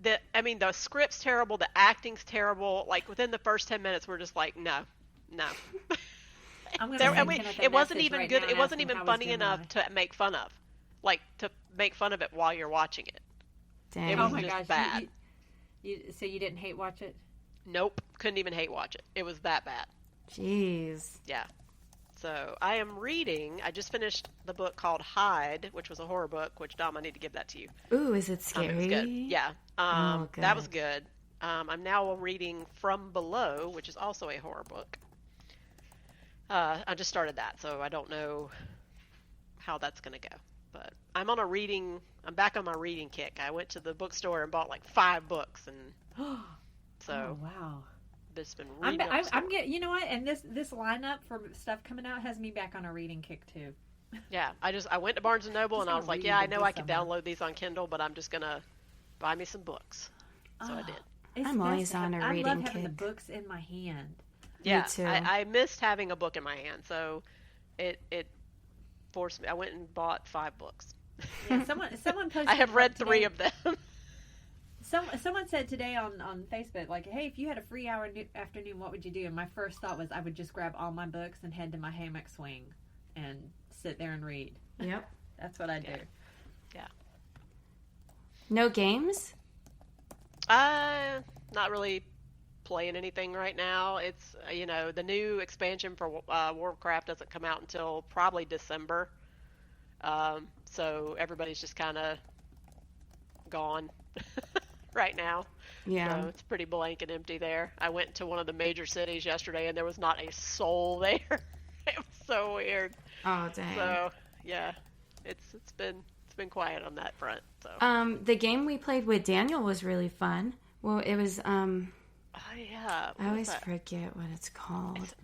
Speaker 3: the script's terrible, the acting's terrible. Like within the first 10 minutes, we're just like, no. It wasn't even good. It wasn't even funny enough to make fun of, to make fun of it while you're watching it.
Speaker 1: Dang.
Speaker 3: It was just bad.
Speaker 2: So you didn't hate watch it?
Speaker 3: Nope, couldn't even hate watch it. It was that bad.
Speaker 1: Jeez.
Speaker 3: Yeah. So I am reading. I just finished the book called Hide, which was a horror book. Which, Dom, I need to give that to you.
Speaker 1: Ooh, is it scary?
Speaker 3: It was good. Yeah.
Speaker 1: Good.
Speaker 3: That was good. I'm now reading From Below, which is also a horror book. I just started that, so I don't know how that's going to go. But I'm back on my reading kick. I went to the bookstore and bought like 5 books, and so
Speaker 2: wow.
Speaker 3: Just been reading.
Speaker 2: I'm getting, you know what? And this lineup for stuff coming out has me back on a reading kick too.
Speaker 3: Yeah, I went to Barnes and Noble and I was like, yeah, I know I could download these on Kindle, but I'm just gonna buy me some books. So I did.
Speaker 1: I'm always on a reading kick.
Speaker 2: I love having the books in my hand.
Speaker 3: Yeah,
Speaker 1: me too.
Speaker 3: I missed having a book in my hand, so it forced me. I went and bought 5 books.
Speaker 2: Yeah, someone posted.
Speaker 3: I have read 3 of them.
Speaker 2: Someone said today on Facebook, like, hey, if you had a free afternoon, what would you do? And my first thought was I would just grab all my books and head to my hammock swing and sit there and read.
Speaker 1: Yep.
Speaker 2: That's what I do.
Speaker 3: Yeah.
Speaker 1: No games?
Speaker 3: Not really playing anything right now. It's, the new expansion for Warcraft doesn't come out until probably December. So everybody's just kind of gone. Right now.
Speaker 1: Yeah.
Speaker 3: So it's pretty blank and empty there. I went to one of the major cities yesterday and there was not a soul there. It was so weird.
Speaker 1: Oh, dang.
Speaker 3: So, yeah. It's been quiet on that front. So.
Speaker 1: The game we played with Daniel was really fun. Well, it was
Speaker 3: Oh, yeah.
Speaker 1: I always forget what it's called.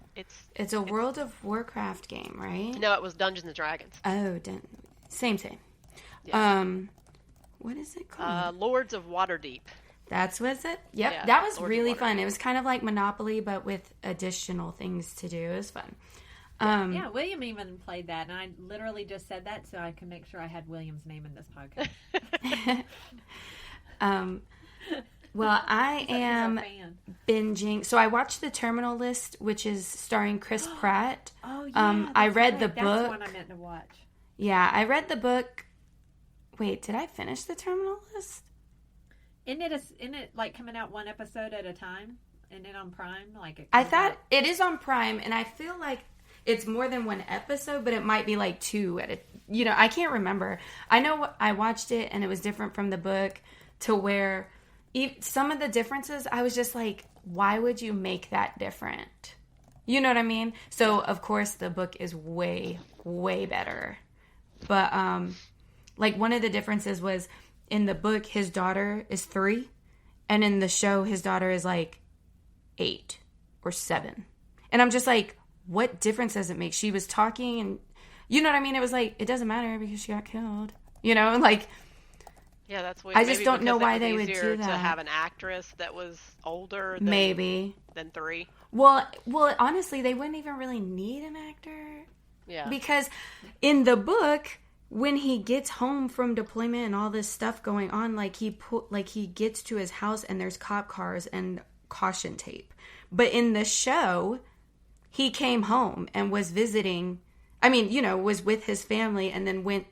Speaker 3: It's
Speaker 1: a World of Warcraft game, right?
Speaker 3: No, it was Dungeons and Dragons.
Speaker 1: Oh, same.
Speaker 3: Yeah.
Speaker 1: What is it called?
Speaker 3: Lords of Waterdeep.
Speaker 1: That's what it? Yep.
Speaker 3: Yeah,
Speaker 1: that was
Speaker 3: Lords
Speaker 1: really
Speaker 3: of
Speaker 1: fun. It was kind of like Monopoly, but with additional things to do. It was fun.
Speaker 2: Yeah, William even played that, and I literally just said that so I can make sure I had William's name in this podcast.
Speaker 1: Well, I am binging. So I watched The Terminal List, which is starring Chris Pratt.
Speaker 2: Oh, yeah.
Speaker 1: I read the
Speaker 2: That's
Speaker 1: book.
Speaker 2: one I meant to watch.
Speaker 1: Yeah, I read the book. Wait, did I finish The Terminal List?
Speaker 2: Isn't it like coming out one episode at a time? Isn't it on Prime?
Speaker 1: I thought it is on Prime, and I feel like it's more than one episode, but it might be like 2 at a. I can't remember. I know I watched it, and it was different from the book to where some of the differences, I was just like, why would you make that different? You know what I mean? So, of course, the book is way, way better. But, one of the differences was in the book, his daughter is 3, and in the show, his daughter is 8 or 7. And I'm just like, what difference does it make? She was talking, and you know what I mean? It was it doesn't matter because she got killed.
Speaker 3: Yeah, that's weird.
Speaker 1: I just don't know why they would do that.
Speaker 3: To have an actress that was older than 3.
Speaker 1: Well, honestly, they wouldn't even really need an actor.
Speaker 3: Yeah.
Speaker 1: Because in the book, when he gets home from deployment and all this stuff going on, he gets to his house and there's cop cars and caution tape. But in the show, he came home and was visiting. Was with his family and then went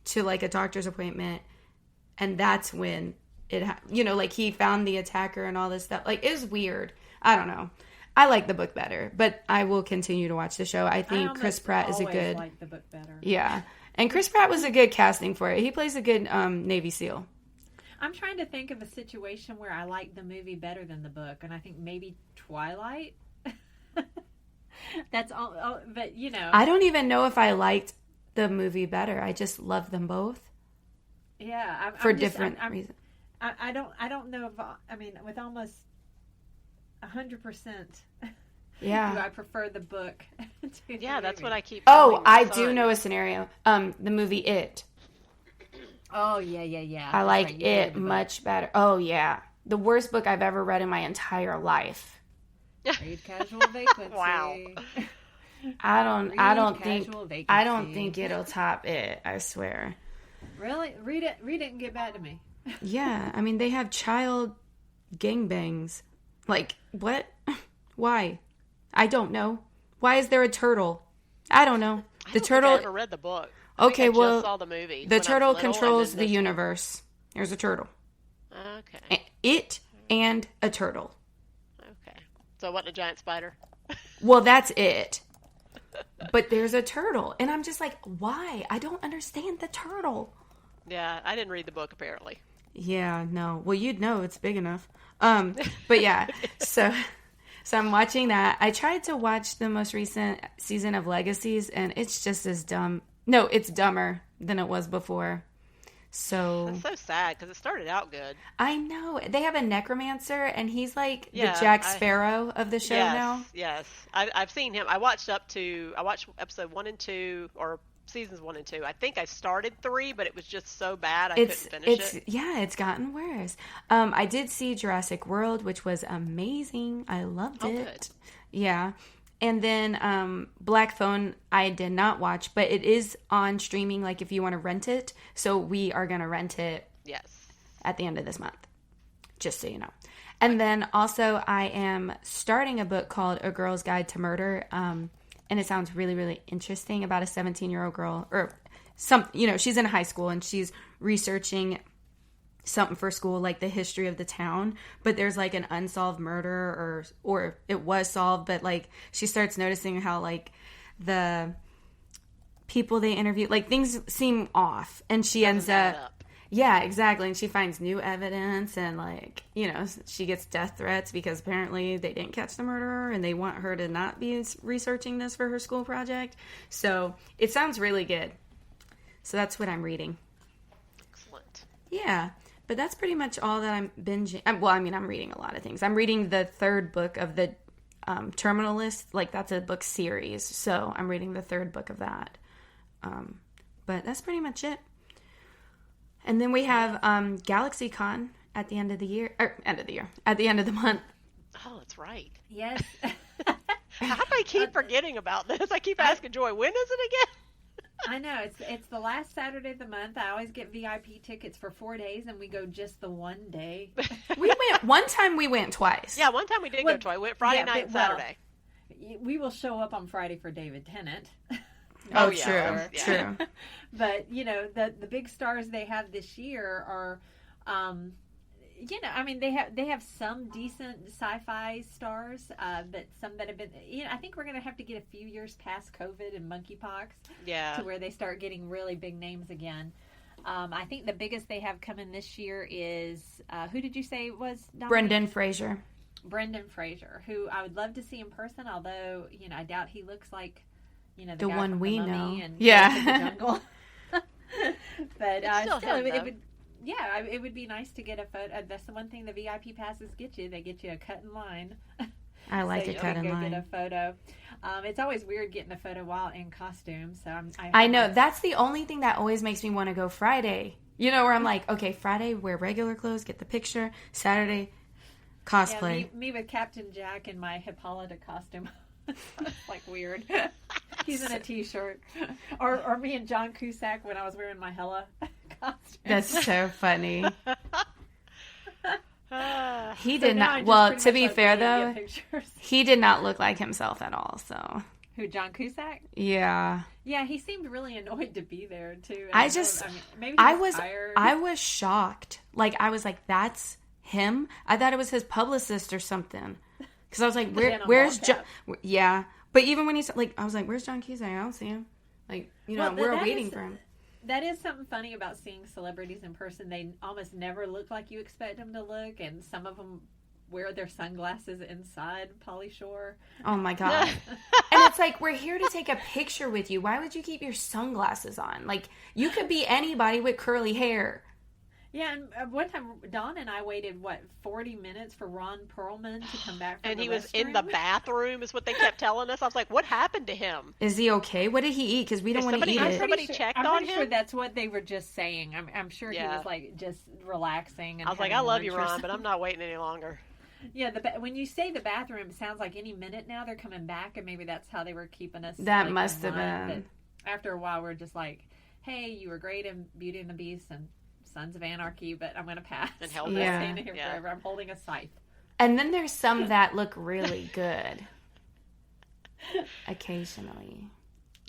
Speaker 1: to a doctor's appointment. And that's when he found the attacker and all this stuff. It was weird. I don't know. I like the book better, but I will continue to watch the show. I think Chris Pratt is a good. I like
Speaker 2: the book better.
Speaker 1: Yeah, and Chris Pratt was a good casting for it. He plays a good Navy SEAL.
Speaker 2: I'm trying to think of a situation where I like the movie better than the book, and I think maybe Twilight. That's all, but
Speaker 1: I don't even know if I liked the movie better. I just love them both.
Speaker 2: Yeah,
Speaker 1: for different reasons.
Speaker 2: I don't know if with almost 100%.
Speaker 1: Yeah.
Speaker 2: Do I prefer the book?
Speaker 3: Yeah, that's what I keep.
Speaker 1: Oh, I do know a scenario. The movie It.
Speaker 2: Oh yeah.
Speaker 1: I like It much better. Oh yeah, the worst book I've ever read in my entire life.
Speaker 2: Read Casual Vacancy.
Speaker 3: Wow.
Speaker 1: I don't think it'll top It. I swear.
Speaker 2: Really? Read it and get back to me.
Speaker 1: Yeah, they have child gangbangs. What? Why? I don't know. Why is there a turtle? I don't know. The turtle.
Speaker 3: I never read the book.
Speaker 1: Okay,
Speaker 3: I
Speaker 1: well,
Speaker 3: just saw the movie.
Speaker 1: The turtle controls the universe. There's a turtle.
Speaker 3: Okay.
Speaker 1: It and a turtle.
Speaker 3: Okay. So it wasn't a giant spider?
Speaker 1: Well, that's it. But there's a turtle. And I'm just like, why? I don't understand the turtle.
Speaker 3: Yeah, I didn't read the book, apparently.
Speaker 1: Yeah, no. Well, you'd know. It's big enough. But yeah, so I'm watching that. I tried to watch the most recent season of Legacies, and it's just as dumb. No, it's dumber than it was before. So
Speaker 3: That's so sad because it started out good.
Speaker 1: I know. They have a necromancer, and he's like
Speaker 3: Yeah,
Speaker 1: the Jack Sparrow of the show now.
Speaker 3: Yes, I've seen him. I watched episode 1 and 2, or seasons 1 and 2. I think I started 3, but it was just so bad I couldn't finish it.
Speaker 1: Yeah, it's gotten worse. I did see Jurassic World, which was amazing. I loved it.
Speaker 3: Good.
Speaker 1: Yeah. And then Black Phone, I did not watch, but it is on streaming, like if you want to rent it. So we are going to rent it at the end of this month, just so you know. And then also I am starting a book called A Girl's Guide to Murder, and it sounds really, really interesting about a 17-year-old girl, or she's in high school and she's researching something for school, like the history of the town, but there's like an unsolved murder, or it was solved, but like she starts noticing how like the people they interview, like things seem off, and she ends up. Yeah, exactly. And she finds new evidence, and like, she gets death threats because apparently they didn't catch the murderer and they want her to not be researching this for her school project. So it sounds really good. So that's what I'm reading.
Speaker 3: Excellent.
Speaker 1: Yeah. But that's pretty much all that I'm binging. Well, I mean, I'm reading a lot of things. I'm reading the 3rd book of the Terminal List. Like, that's a book series. So I'm reading the 3rd book of that. But that's pretty much it. And then we have GalaxyCon at the end of the year. At the end of the month.
Speaker 3: Oh, that's right.
Speaker 2: Yes.
Speaker 3: How do I keep forgetting about this? I keep asking Joy, when is it again?
Speaker 2: I know, it's the last Saturday of the month. I always get VIP tickets for 4 days, and we go just the one day.
Speaker 1: One time we went twice.
Speaker 3: Yeah, one time we did go twice. We went Friday night and Saturday.
Speaker 2: We will show up on Friday for David Tennant.
Speaker 1: Oh, yeah, true.
Speaker 2: But, the big stars they have this year are, they have some decent sci-fi stars, but some that have been, I think we're going to have to get a few years past COVID and monkeypox to where they start getting really big names again. I think the biggest they have coming this year is, who did you say was nominated? Brendan Fraser, who I would love to see in person, although, I doubt he looks like, the guy
Speaker 1: one
Speaker 2: from
Speaker 1: we
Speaker 2: The Mummy
Speaker 1: know.
Speaker 2: And
Speaker 1: Yeah.
Speaker 2: The Jungle. But it would be nice to get a photo. That's the one thing the VIP passes get you. They get you a cut in line.
Speaker 1: I like a cut in line.
Speaker 2: Get a photo. It's always weird getting a photo while in costume. So
Speaker 1: I know. That's the only thing that always makes me want to go Friday. Where I'm like, okay, Friday, wear regular clothes, get the picture. Saturday, cosplay.
Speaker 2: Yeah, me with Captain Jack in my Hippolyta costume. It's like weird. He's in a t-shirt. Or me and John Cusack when I was wearing my Hella costume.
Speaker 1: That's so funny. He did not. Well, to be fair though, he did not look like himself at all. So
Speaker 2: who, John Cusack?
Speaker 1: Yeah.
Speaker 2: Yeah, he seemed really annoyed to be there too.
Speaker 1: Maybe I was shocked. Like I was like, that's him. I thought it was his publicist or something. Because I was like, where's John? Yeah. But even when he's like, I was like, where's John Cusack? I don't see him. Like, we're waiting for him.
Speaker 2: That is something funny about seeing celebrities in person. They almost never look like you expect them to look. And some of them wear their sunglasses inside Pauly Shore.
Speaker 1: Oh, my God. And it's like, we're here to take a picture with you. Why would you keep your sunglasses on? Like, you could be anybody with curly hair.
Speaker 2: Yeah, and one time Dawn and I waited 40 minutes for Ron Perlman to come back from
Speaker 3: and
Speaker 2: the
Speaker 3: he was
Speaker 2: restroom.
Speaker 3: in the bathroom is what they kept telling us. I was like, what happened to him?
Speaker 1: Is he okay? What did he eat? Because we don't want to eat it.
Speaker 3: Somebody checked on him?
Speaker 2: I'm pretty sure that's what they were just saying. I'm sure he was like just relaxing. And
Speaker 3: I was like, I love you, Ron, but I'm not waiting any longer.
Speaker 2: Yeah, when you say the bathroom, it sounds like any minute now they're coming back, and maybe that's how they were keeping us.
Speaker 1: That must have been.
Speaker 2: After a while, we're just like, hey, you were great in Beauty and the Beast and Sons of Anarchy, but I'm going to pass.
Speaker 3: And
Speaker 2: I'm standing here forever. I'm holding a scythe.
Speaker 1: And then there's some that look really good. Occasionally.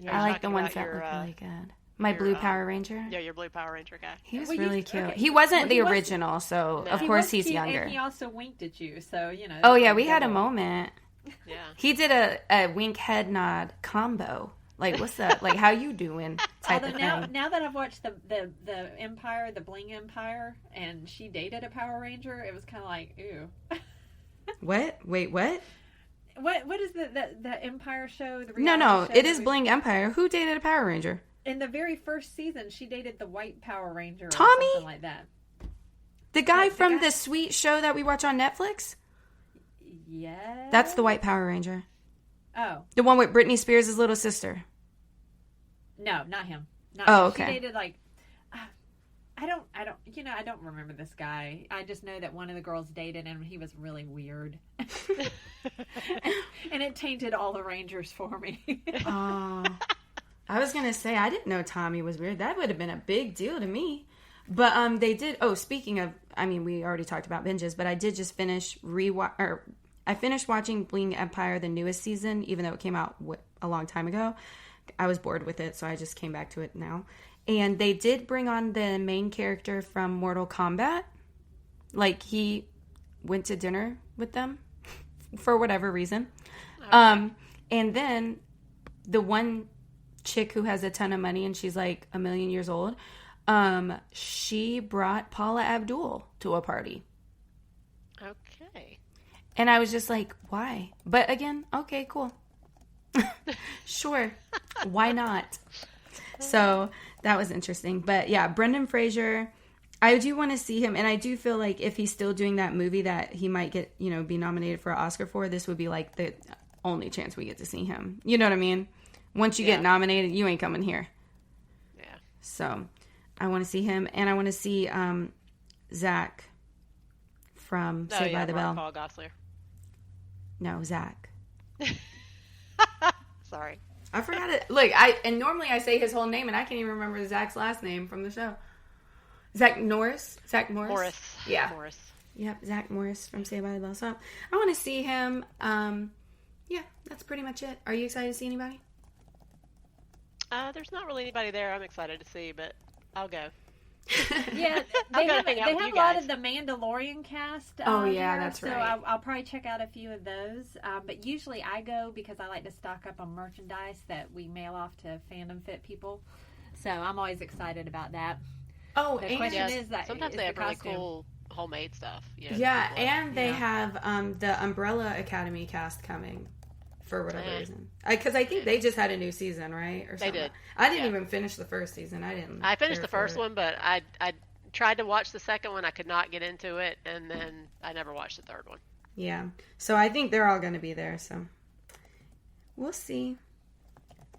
Speaker 1: I like the ones that look really good. My blue Power Ranger?
Speaker 3: Yeah, your blue Power Ranger guy.
Speaker 1: He was really cute. Okay. He wasn't the original, so of course he's younger.
Speaker 2: And he also winked at you, so,
Speaker 1: Oh, yeah, we had a moment.
Speaker 3: Yeah.
Speaker 1: He did a wink head nod combo. Like, what's that? Like, how you doing? Type
Speaker 2: Although
Speaker 1: of
Speaker 2: now,
Speaker 1: thing.
Speaker 2: now that I've watched the Empire, the Bling Empire, and she dated a Power Ranger, it was kind of like, ew.
Speaker 1: What? Wait, what?
Speaker 2: What is the Empire show? The
Speaker 1: No,
Speaker 2: reality show
Speaker 1: it
Speaker 2: that
Speaker 1: is Bling Empire. Who dated a Power Ranger?
Speaker 2: In the very first season, she dated the White Power Ranger, or
Speaker 1: Tommy?
Speaker 2: something like that.
Speaker 1: The guy
Speaker 2: The
Speaker 1: from
Speaker 2: guy-
Speaker 1: the sweet show that we watch on Netflix?
Speaker 2: Yes.
Speaker 1: That's the White Power Ranger.
Speaker 2: Oh
Speaker 1: The one with Britney Spears' little sister.
Speaker 2: no, not him. Not
Speaker 1: Oh,
Speaker 2: him.
Speaker 1: okay.
Speaker 2: She dated like. I don't. I don't remember this guy. I just know that one of the girls dated him, and he was really weird, and it tainted all the Rangers for me.
Speaker 1: Oh. I was going to say, I didn't know Tommy was weird. That would have been a big deal to me. But they did. Oh, speaking of, I mean, we already talked about binges, but I did just finish I finished watching Bling Empire, the newest season, even though it came out a long time ago. I was bored with it, so I just came back to it now. And they did bring on the main character from Mortal Kombat. Like, he went to dinner with them for whatever reason. Okay. And then the one chick who has a ton of money and she's like 1 million years old, she brought Paula Abdul to a party.
Speaker 3: Okay.
Speaker 1: And I was just like, why? But again, okay, cool. Sure. Why not? So that was interesting. But yeah, Brendan Fraser, I do want to see him. And I do feel like if he's still doing that movie that he might get, be nominated for an Oscar for, this would be like the only chance we get to see him. You know what I mean? Once you get nominated, you ain't coming here.
Speaker 3: Yeah.
Speaker 1: So I want to see him. And I want to see Zach from Saved by the Bell.
Speaker 3: Paul Gosselaar.
Speaker 1: No, Zach.
Speaker 3: Sorry.
Speaker 1: I forgot it. Look, and normally I say his whole name, and I can't even remember Zach's last name from the show. Zach Norris? Zach Morris?
Speaker 3: Morris.
Speaker 1: Yeah.
Speaker 3: Morris.
Speaker 1: Yep, Zach Morris from Saved by the Bell. So I want to see him. Yeah, that's pretty much it. Are you excited to see anybody?
Speaker 3: There's not really anybody there I'm excited to see, but I'll go.
Speaker 2: Yeah, they have a lot of the Mandalorian cast.
Speaker 1: Oh, yeah,
Speaker 2: here,
Speaker 1: that's
Speaker 2: so
Speaker 1: right.
Speaker 2: I'll probably check out a few of those. But usually I go because I like to stock up on merchandise that we mail off to Fandom Fit people. So I'm always excited about that.
Speaker 1: Oh,
Speaker 2: the
Speaker 1: and
Speaker 2: question is that
Speaker 3: sometimes they have really cool homemade stuff.
Speaker 1: Yeah, and they have the Umbrella Academy cast coming for whatever reason. Because I think they just had a new season, right? Or something.
Speaker 3: They did.
Speaker 1: I didn't even finish the first season. I
Speaker 3: finished the first one, but I tried to watch the second one. I could not get into it, and then I never watched the third one.
Speaker 1: Yeah. So I think they're all going to be there, so we'll see.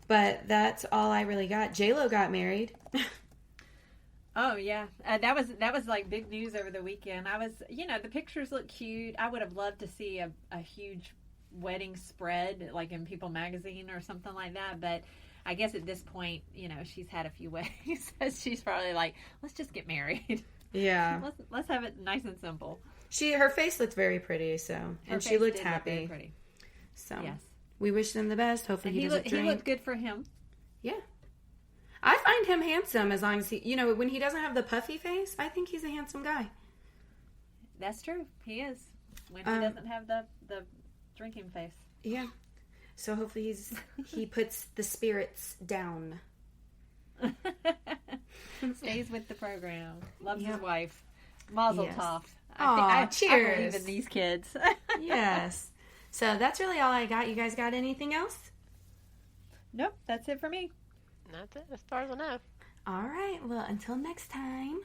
Speaker 1: But that's all I really got. J-Lo got married.
Speaker 2: Oh yeah, that was like big news over the weekend. I was, the pictures look cute. I would have loved to see a huge wedding spread like in People magazine or something like that, but I guess at this point, she's had a few weddings, so she's probably like, let's just get married.
Speaker 1: Yeah.
Speaker 2: let's have it nice and simple.
Speaker 1: Her face looked very pretty, and she looked happy.
Speaker 2: Very pretty.
Speaker 1: So
Speaker 2: yes,
Speaker 1: we wish them the best. Hopefully he doesn't drink.
Speaker 2: He looked good for him.
Speaker 1: Yeah. I find him handsome as long as he, when he doesn't have the puffy face, I think he's a handsome guy.
Speaker 2: That's true. He is. When he doesn't have the drinking face.
Speaker 1: Yeah. So hopefully he puts the spirits down.
Speaker 2: Stays with the program. Loves his wife. Mazel tov.
Speaker 1: Cheers.
Speaker 2: I believe in these kids.
Speaker 1: Yes. So that's really all I got. You guys got anything else?
Speaker 2: Nope. That's it for me.
Speaker 3: That's it, as far as I know.
Speaker 1: All right. Well, until next time.